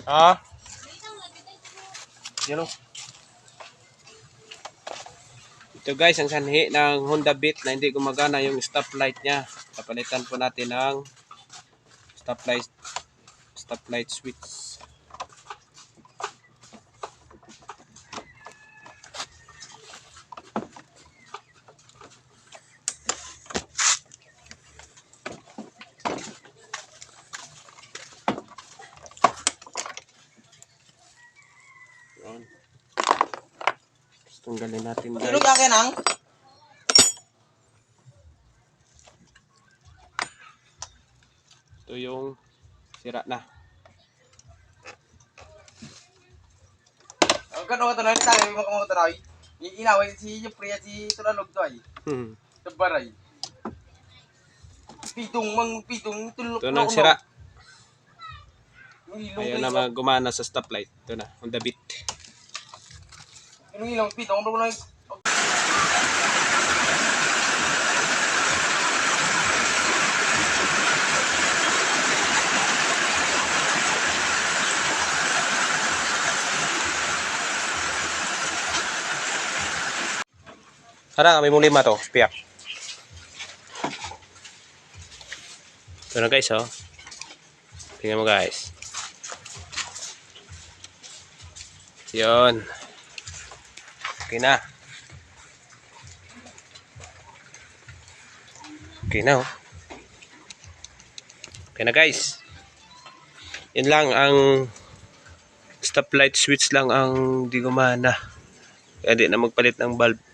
Ha? Yan o. Ito guys, ang sanhi ng Honda Beat na hindi gumagana yung stoplight niya. Papalitan po natin ng stoplight switch. Tunggalin natin guys. Tulog akin ang? Ito yung sira na. Ang gano'n ito na rin tayo, mga mga taray. Inaway si Priya si Tulalog to ay. Tabaray. Pitong tulog. Ito nang sira. Ayaw na gumana sa stoplight. Ito na, Honda Beat. Yung ilang pitong, ano na Harang, kami mong 5 to, piyak. Ito na guys, oh. Tingnan mo guys. Yun. Okay na. Okay na, oh. Okay na guys. Yan lang ang stoplight switch lang ang di gumana. Kaya di na magpalit ng bulb.